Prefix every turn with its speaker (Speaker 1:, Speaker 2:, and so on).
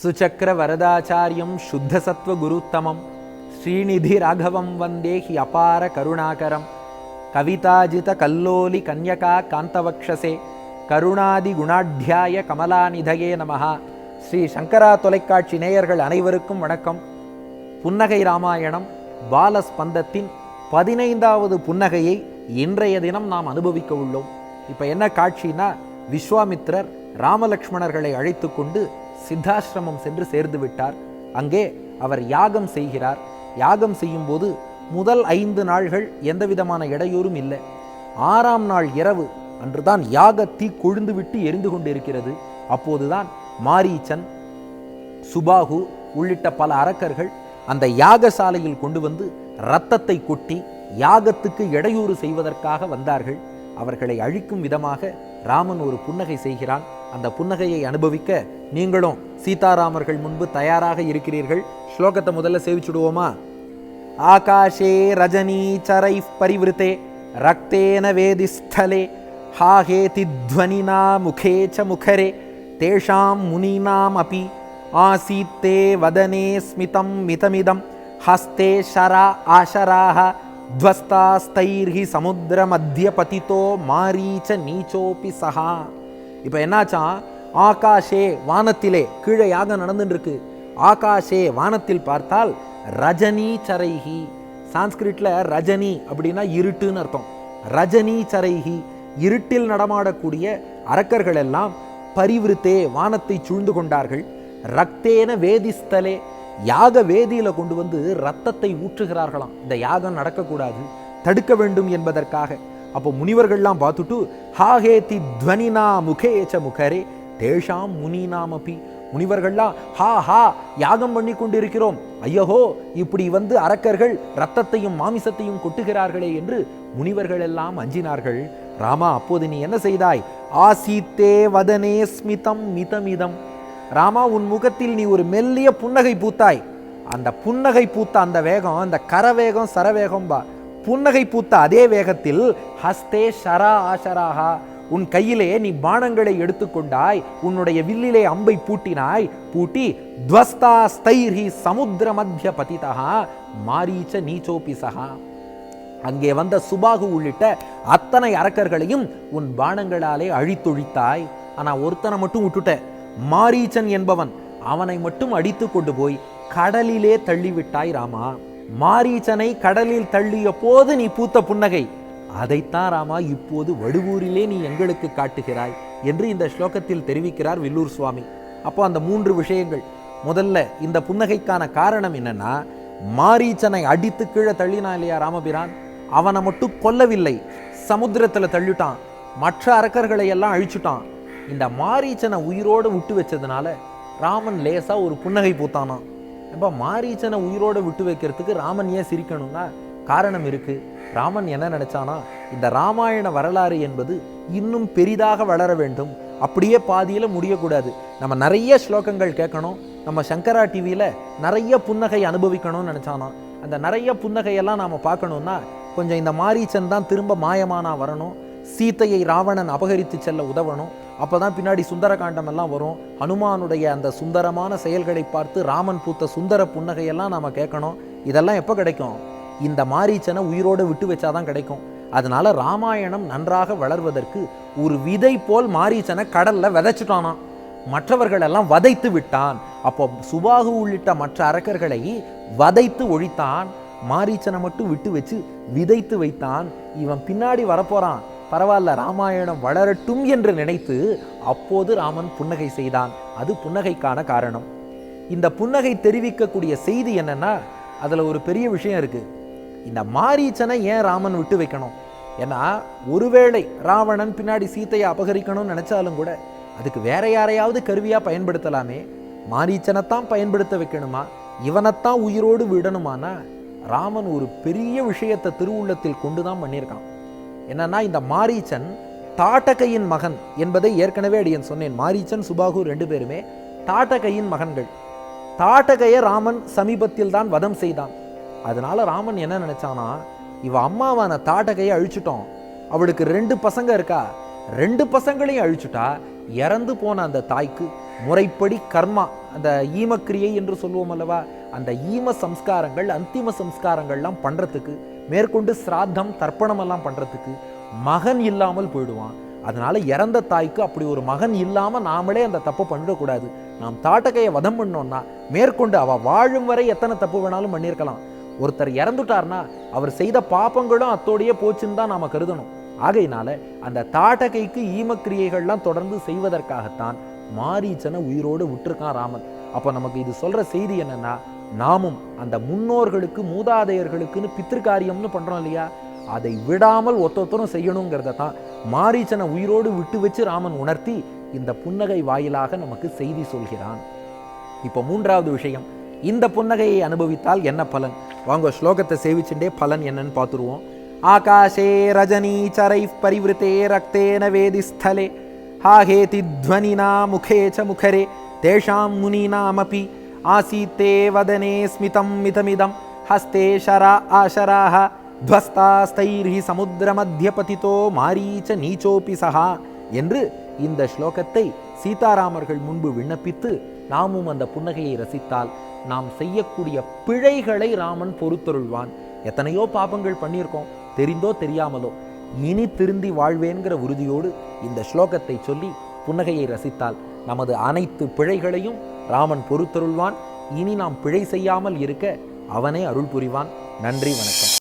Speaker 1: சுச்சக்கர வரதாச்சாரியம் சுத்த சத்வ குருத்தமம் ஸ்ரீநிதி ராகவம் வந்தே ஹி அபார கருணாகரம் கவிதாஜித கல்லோலி கன்யகா காந்தவக்ஷசே கருணாதி குணாட்யாய கமலாநிதயே நமஹ. ஸ்ரீ சங்கரா தொலைக்காட்சி நேயர்கள் அனைவருக்கும் வணக்கம். புன்னகை ராமாயணம் பாலஸ்பந்தத்தின் 15வது புன்னகையை இன்றைய தினம் நாம் அனுபவிக்க உள்ளோம். இப்போ என்ன காட்சினா, விஸ்வாமித்திரர் ராமலக்ஷ்மணர்களை அழைத்து கொண்டு சித்தாசிரமம் சென்று சேர்ந்து விட்டார். அங்கே அவர் யாகம் செய்கிறார். யாகம் செய்யும் போது முதல் 5 நாள்கள் எந்த விதமான இடையூறும் இல்லை. 6ஆம் நாள் இரவு அன்றுதான் யாக தீ கொழுந்து விட்டு எரிந்து கொண்டிருக்கிறது. அப்போதுதான் மாரீச்சன், சுபாகு உள்ளிட்ட பல அரக்கர்கள் அந்த யாகசாலையில் கொண்டு வந்து இரத்தத்தை கொட்டி யாகத்துக்கு இடையூறு செய்வதற்காக வந்தார்கள். அவர்களை அழிக்கும் விதமாக ராமன் ஒரு புன்னகை செய்கிறான். அந்த புன்னகையை அனுபவிக்க நீங்களும் சீதாராமர்கள் முன்பு தயாராக இருக்கிறீர்கள். ஸ்லோகத்தை முதல்ல சேவிச்சுடுவோமா? ஆகாஷே ரஜனீ சரை பரிவிருத்தே ரக்தேன வேதிஸ்தலே ஹாஹேதி த்வனினா முகே ச முகரே தேஷாம் முனீனாம் அபி ஆசீத்தே வதனே ஸ்மிதம் மிதமிதம் ஹஸ்தே ஷரா ஆஷராஹ துவஸ்தாஸ்தைர்ஹி சமுத்திர மத்திய பதித்தோ மாரீச்ச நீச்சோபி சஹா. இப்போ என்னாச்சான், ஆகாஷே வானத்திலே, கீழே யாகம் நடந்துட்டு இருக்கு. ஆகாஷே வானத்தில் பார்த்தால் ரஜனீ சரைஹி, சான்ஸ்கிரிட்ல ரஜனி அப்படின்னா இருட்டுன்னு அர்த்தம். ரஜனீ சரைஹி, இருட்டில் நடமாடக்கூடிய அரக்கர்கள் எல்லாம் பரிவிருத்தே வானத்தை சூழ்ந்து கொண்டார்கள். ரக்தேன வேதிஸ்தலே, யாக வேதியில கொண்டு வந்து ரத்தத்தை ஊற்றுகிறார்களாம். இந்த யாகம் நடக்கக்கூடாது, தடுக்க வேண்டும் என்பதற்காக. அப்போ முனிவர்கள்லாம் பார்த்துட்டு ஹாஹேதி த்வனினா முகேச்ச முகரே தேஷாம் முனிநாமபி, முனிவர்கள்லாம் ஹா ஹா யாகம் பண்ணி கொண்டிருக்கிறோம், ஐயோ இப்படி வந்து அரக்கர்கள் ரத்தத்தையும் மாமிசத்தையும் கொட்டுகிறார்களே என்று முனிவர்கள் எல்லாம் அஞ்சினார்கள். ராமா, அப்போது நீ என்ன செய்தாய்? ஆசீத்தே வதனே ஸ்மிதம் மிதமிதம், ராமா உன் முகத்தில் நீ ஒரு மெல்லிய புன்னகை பூத்தாய். அந்த புன்னகை பூத்த அந்த வேகம், அந்த கரவேகம் சரவேகம் பா, புன்னகை பூத்த அதே வேகத்தில் ஹஸ்தே ஷரா ஆஷராஹா, உன் கையிலே நீ பாணங்களை எடுத்துக்கொண்டாய், உன்னுடைய வில்லிலே அம்பை பூட்டினாய். பூட்டி துவஸ்தாஸ்தைர்ஹி சமுத்திர மத்திய பதிதஹா மாரீச்ச நீச்சோபி சஹா, அங்கே வந்த சுபாகு உள்ளிட்ட அத்தனை அரக்கர்களையும் உன் பாணங்களாலே அழித்தொழித்தாய். ஆனா ஒருத்தனை மட்டும் விட்டுட்ட, மாரீச்சன் என்பவன், அவனை மட்டும் அடித்து கொண்டு போய் கடலிலே தள்ளிவிட்டாய் ராமா. மாரீச்சனை கடலில் தள்ளிய போது நீ பூத்த புன்னகை, அதைத்தான் ராமா இப்போது வடுவூரிலே நீ எங்களுக்கு காட்டுகிறாய் என்று இந்த ஸ்லோகத்தில் தெரிவிக்கிறார் வில்லூர் சுவாமி. அப்போ அந்த 3 விஷயங்கள். முதல்ல இந்த புன்னகைக்கான காரணம் என்னன்னா, மாரீச்சனை அடித்து கீழே தள்ளினான் இல்லையா ராமபிரான், அவனை மட்டும் கொல்லவில்லை, சமுத்திரத்துல தள்ளிட்டான், மற்ற அரக்கர்களை எல்லாம் அழிச்சுட்டான். இந்த மாரீச்சனை உயிரோடு விட்டு வச்சதுனால ராமன் லேசா ஒரு புன்னகை பூத்தானான். இப்போ மாரீச்சனை உயிரோடு விட்டு வைக்கிறதுக்கு ராமன் ஏன் சிரிக்கணும்னா காரணம் இருக்கு. ராமன் என்ன நினைச்சானா, இந்த ராமாயண வரலாறு என்பது இன்னும் பெரிதாக வளர வேண்டும், அப்படியே பாதியில முடியக்கூடாது. நம்ம நிறைய ஸ்லோகங்கள் கேட்கணும், நம்ம சங்கரா டிவியில நிறைய புன்னகை அனுபவிக்கணும்னு நினைச்சானா. அந்த நிறைய புன்னகையெல்லாம் நாம பார்க்கணும்னா கொஞ்சம் இந்த மாரீச்சன் தான் திரும்ப மாயமானா வரணும், சீத்தையை ராவணன் அபகரித்து செல்ல உதவணும். அப்போதான் பின்னாடி சுந்தரகாண்டம் எல்லாம் வரும். ஹனுமானுடைய அந்த சுந்தரமான செயல்களை பார்த்து ராமன் பூத்த சுந்தர புன்னகையெல்லாம் நாம கேட்கணும். இதெல்லாம் எப்போ கிடைக்கும்? இந்த மாரீச்சனை உயிரோடு விட்டு வச்சாதான் கிடைக்கும். அதனால ராமாயணம் நன்றாக வளர்வதற்கு ஒரு விதை போல் மாரீச்சனை கடல்ல விதைச்சுட்டானான், மற்றவர்கள் எல்லாம் வதைத்து விட்டான். அப்போ சுபாகு உள்ளிட்ட மற்ற அரக்கர்களை வதைத்து ஒழித்தான், மாரீச்சனை மட்டும் விட்டு வச்சு விதைத்து வைத்தான். இவன் பின்னாடி வரப்போறான், பரவாயில்ல ராமாயணம் வளரட்டும் என்று நினைத்து அப்போது ராமன் புன்னகை செய்தான். அது புன்னகைக்கான காரணம். இந்த புன்னகை தெரிவிக்கக்கூடிய செய்தி என்னன்னா, அதுல ஒரு பெரிய விஷயம் இருக்கு. இந்த மாரீச்சனை ஏன் ராமன் விட்டு வைக்கணும்? ஏன்னா ஒருவேளை ராவணன் பின்னாடி சீத்தையை அபகரிக்கணும்னு நினைச்சாலும் கூட அதுக்கு வேற யாரையாவது கருவியா பயன்படுத்தலாமே. மாரீச்சனைத்தான் பயன்படுத்த வைக்கணுமா, இவனைத்தான் உயிரோடு விடணுமானா ராமன் ஒரு பெரிய விஷயத்தை திருவுள்ளத்தில் கொண்டுதான் பண்ணியிருக்கான். என்னன்னா, இந்த மாரீச்சன் தாட்டகையின் மகன் என்பதை ஏற்கனவே அடியன் சொன்னேன். மாரீச்சன் சுபாகு 2 பேருமே தாட்டகையின் மகன்கள். தாட்டகையை ராமன் சமீபத்தில் தான் வதம் செய்தான். அதனால ராமன் என்ன நினைச்சானா, இவ அம்மாவான தாட்டகையை அழிச்சுட்டோம், அவளுக்கு 2 பசங்க இருக்கா, 2 பசங்களையும் அழிச்சுட்டா இறந்து போன அந்த தாய்க்கு முறைப்படி கர்மா, அந்த ஈமக்கிரியை என்று சொல்லுவோம் அல்லவா, அந்த ஈம சம்ஸ்காரங்கள், அந்திம சம்ஸ்காரங்கள்லாம் பண்ணுறதுக்கு, மேற்கொண்டு சிராத்தம் தர்ப்பணம் எல்லாம் பண்ணுறதுக்கு மகன் இல்லாமல் போயிடுவான். அதனால இறந்த தாய்க்கு அப்படி ஒரு மகன் இல்லாமல் நாமளே அந்த தப்பு பண்ணிடக்கூடாது. நாம் தாட்டகையை வதம் பண்ணோம்னா மேற்கொண்டு அவள் வாழும் வரை எத்தனை தப்பு வேணாலும் பண்ணியிருக்கலாம். ஒருத்தர் இறந்துட்டார்னா அவர் செய்த பாப்பங்களும் அத்தோடையே போச்சுன்னு தான் நாம் கருதணும். ஆகையினால அந்த தாட்டகைக்கு ஈமக்கிரியைகள்லாம் தொடர்ந்து செய்வதற்காகத்தான் மாரீச்சனை உயிரோடு விட்டுருக்கான் ராமன். அப்போ நமக்கு இது சொல்ற செய்தி என்னன்னா, நாமும் அந்த முன்னோர்களுக்கு மூதாதையர்களுக்குன்னு பித்திருக்காரியம்னு பண்றோம் இல்லையா, அதை விடாமல் ஒத்தொத்தரும் செய்யணுங்கிறத தான் மாரீச்சனை உயிரோடு விட்டு வச்சு ராமன் உணர்த்தி இந்த புன்னகை வாயிலாக நமக்கு செய்தி சொல்கிறான். இப்போ மூன்றாவது விஷயம், இந்த புன்னகையை அனுபவித்தால் என்ன பலன்? வாங்க ஸ்லோகத்தை சேவிச்சுட்டே பலன் என்னன்னு பார்த்துருவோம். ஆகாஷே ரஜனீச்சரை பரிவிருத்தே ரக்தேன வேதிஸ்தலே ஹாஹேதி த்வனினா முகே ச முகரே தேஷாம் முனீனாமபி ஆசீத்தே வதனே ஸ்மிதம் மிதமிதம் ஹஸ்தே ஷரா ஆஷராஹ துவஸ்தாஸ்தைர்ஹி சமுத்திர மத்தியபதிதோ மாரீச்ச நீச்சோபி சஹா என்று இந்த ஸ்லோகத்தை சீதாராமர்கள் முன்பு விண்ணப்பித்து நாமும் அந்த புன்னகையை ரசித்தால் நாம் செய்யக்கூடிய பிழைகளை ராமன் பொறுத்தருள்வான். எத்தனையோ பாபங்கள் பண்ணியிருக்கோம், தெரிந்தோ தெரியாமலோ. இனி திருந்தி வாழ்வேன்கிற உறுதியோடு இந்த ஸ்லோகத்தை சொல்லி புன்னகையை ரசித்தால் நமது அனைத்து பிழைகளையும் ராமன் பொறுத்தருள்வான். இனி நாம் பிழை செய்யாமல் இருக்க அவனே அருள் புரிவான். நன்றி, வணக்கம்.